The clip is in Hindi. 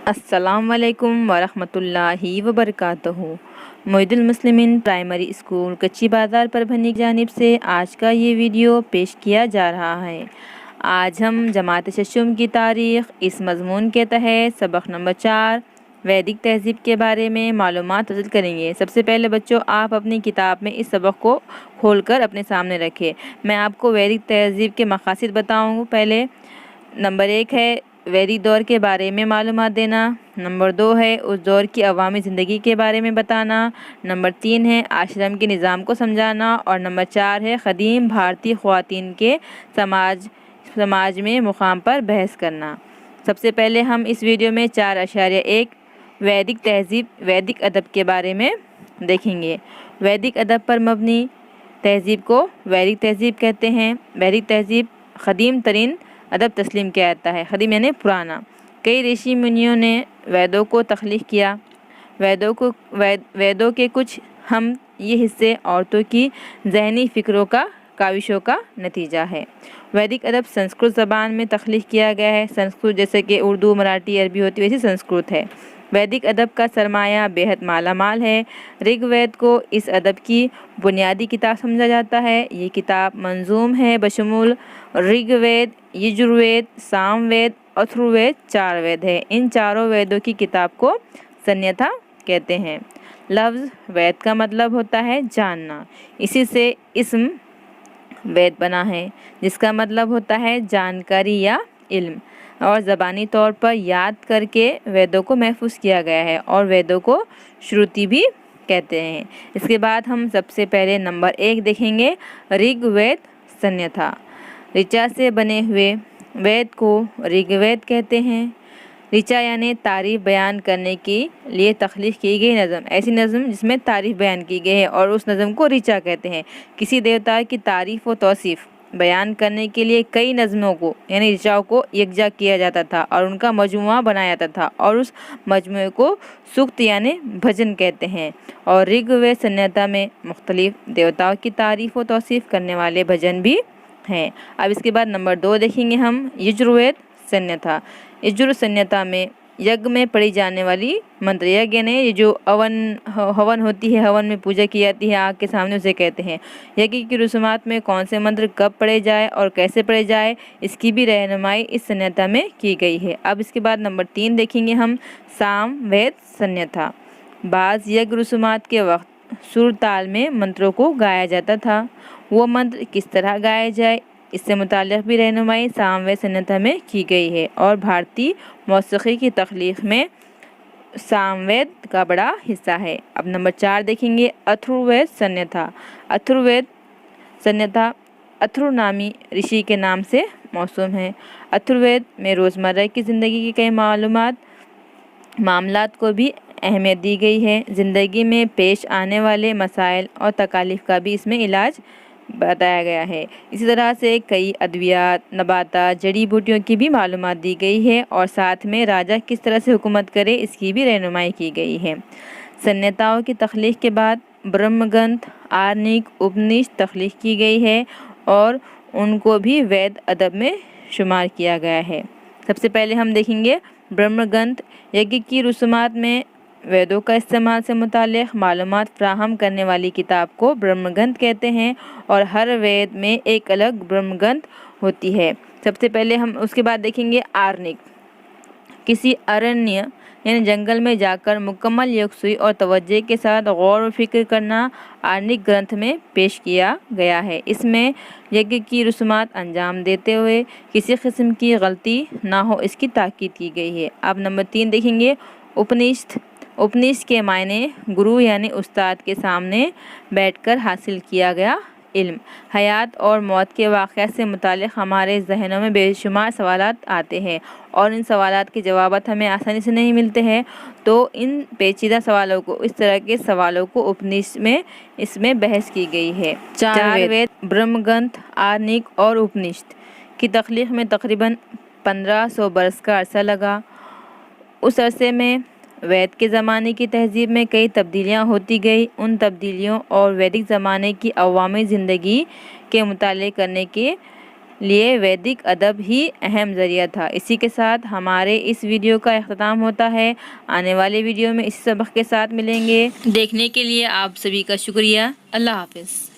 अस्सलामुअलैकुम वरहमतुल्लाहि वबरकातुहू। मोइनुल मुस्लिमीन प्राइमरी स्कूल कच्ची बाज़ार परभनी की जानिब से आज का ये वीडियो पेश किया जा रहा है। आज हम जमात शशुम की तारीख़ इस मज़मून के तहत सबक नंबर 4 वैदिक तहज़ीब के बारे में मालूमात हासिल करेंगे। सबसे पहले बच्चों, आप अपनी किताब में इस सबक को खोलकर अपने सामने रखें। मैं आपको वैदिक तहज़ीब के मक़ासिद बताऊँगा। पहले नंबर 1 है वैदिक दौर के बारे में मालूमात देना। नंबर 2 है उस दौर की अवामी ज़िंदगी के बारे में बताना। नंबर 3 है आश्रम के निज़ाम को समझाना। और नंबर 4 है क़दीम भारतीय ख़वातीन के समाज में मुक़ाम पर बहस करना। सबसे पहले हम इस वीडियो में 4.1 वैदिक तहज़ीब वैदिक अदब के बारे में देखेंगे। वैदिक अदब पर मबनी तहज़ीब को वैदिक तहज़ीब कहते हैं। वैदिक तहज़ीब क़दीम तरीन अदब तस्लीम किया जाता है। क़दीम यानी पुराना। कई ऋषि मुनियों ने वेदों को तख्लीक़ किया। वेदों के कुछ हम ये हिस्से औरतों की ज़हनी फ़िक्रों का काविशों का नतीजा है। वैदिक अदब संस्कृत ज़बान में तख्लीक़ किया गया है। संस्कृत जैसे कि उर्दू, मराठी, अरबी होती वैसी संस्कृत है। वैदिक अदब का सरमाया बेहद मालामाल है। ऋग्वेद को इस अदब की बुनियादी किताब समझा जाता है। ये किताब मंजूम है बशमूल ऋग्वेद, यजुर्वेद, सामवेद, अथर्ववेद 4 वेद है। इन चारों वेदों की किताब को संन्यता कहते हैं। लफ्ज़ वेद का मतलब होता है जानना। इसी से इस्म वेद बना है, जिसका मतलब होता है जानकारी या इल्म, और ज़बानी तौर पर याद करके वेदों को महफूज किया गया है। और वेदों को श्रुति भी कहते हैं। इसके बाद हम सबसे पहले नंबर 1 देखेंगे ऋग्वेद संन्यता। ऋचा से बने हुए वेद को ऋग्वेद कहते हैं। ऋचा यानी तारीफ़ बयान करने के लिए तख्लीक़ की गई नज़म, ऐसी नज़म जिसमें तारीफ़ बयान की गई है, और उस नज़म को ऋचा कहते हैं। किसी देवता की तारीफ़ व तौसीफ़ बयान करने के लिए कई नज़मों को यानी ऋचाओं को यकजा किया जाता था और उनका मजमुआ बनाया जाता था, और उस मजमुए को सूक्त यानी भजन कहते हैं। और ऋग्वेद संहिता में मुख्तलिफ़ देवताओं की तारीफ़ व तौसीफ़ करने वाले भजन भी हैं। अब इसके बाद नंबर 2 देखेंगे हम यजुर्वेद संहिता। यजुर्वेद संहिता में यज्ञ में पढ़ी जाने वाली मंत्र, यज्ञ यानी ये जो हवन होती है, हवन में पूजा की जाती है आग के सामने, उसे कहते हैं। यज्ञ की रस्मात में कौन से मंत्र कब पढ़े जाए और कैसे पढ़े जाए, इसकी भी रहनुमाई इस संहिता में की गई है। अब इसके बाद नंबर 3 देखेंगे हम सामवेद संहिता। बाज़ यज्ञ रस्मात के वक्त सुर ताल में मंत्रों को गाया जाता था। वो मंत्र किस तरह गाए जाए, इससे मुताल्लिक़ भी रहनुमाई सामवेद संहिता में की गई है। और भारतीय मौसीक़ी की तख्लीक़ में सामवेद का बड़ा हिस्सा है। अब नंबर 4 देखेंगे अथर्ववेद संहिता। अथर्ववेद संहिता अथर्व नामी ऋषि के नाम से मौसूम है। अथर्ववेद में रोज़मर्रा की ज़िंदगी के कई मामलात को भी अहमियत दी गई है। ज़िंदगी में पेश आने वाले मसाइल और तकालीफ का भी इसमें इलाज बताया गया है। इसी तरह से कई अद्वियात, नबातात, जड़ी बूटियों की भी मालूमात दी गई है, और साथ में राजा किस तरह से हुकूमत करे इसकी भी रहनुमाई की गई है। संहिताओं की तख्लीक़ के बाद ब्रह्मग्रंथ, आर्णिक, उपनिषद तख्लीक़ की गई है, और उनको भी वेद अदब में शुमार किया गया है। सबसे पहले हम देखेंगे ब्रह्मग्रंथ। यज्ञ की रस्मात में वेदों का इस्तेमाल से मुताल्लिक़ मालूमात फ़राहम करने वाली किताब को ब्रह्मग्रंथ कहते हैं, और हर वेद में एक अलग ब्रह्मग्रंथ होती है। सबसे पहले हम उसके बाद देखेंगे आर्णिक। किसी अरण्य यानी जंगल में जाकर मुकम्मल यकसुई और तवज्जो के साथ गौर व फिक्र करना आर्णिक ग्रंथ में पेश किया गया है। इसमें यज्ञ की रस्मात अंजाम देते हुए किसी किस्म की गलती ना हो, इसकी ताकीद की गई है। अब नंबर 3 देखेंगे उपनिषद। उपनिषद के मायने गुरु यानी उस्ताद के सामने बैठकर हासिल किया गया इल्म। हयात और मौत के वाक़या से मुताल्लिक़ हमारे जहनों में बेशुमार सवालात आते हैं, और इन सवालात के जवाबात हमें आसानी से नहीं मिलते हैं। तो इन पेचीदा सवालों को, इस तरह के सवालों को उपनिषद में इसमें बहस की गई है। 4 वेद ब्रह्मग्रंथ, आर्णिक और उपनिषद की तख्लीक़ में तकरीबन 1500 बरस का अरसा लगा। उस अरसे में वैद के ज़माने की तहज़ीब में कई तब्दीलियाँ होती गई। उन तब्दीलियों और वैदिक ज़माने की अवामी ज़िंदगी के मुताले करने के लिए वैदिक अदब ही अहम ज़रिया था। इसी के साथ हमारे इस वीडियो का अख्ताम होता है। आने वाले वीडियो में इस सबक के साथ मिलेंगे। देखने के लिए आप सभी का शुक्रिया। अल्लाह हाफ़िज़।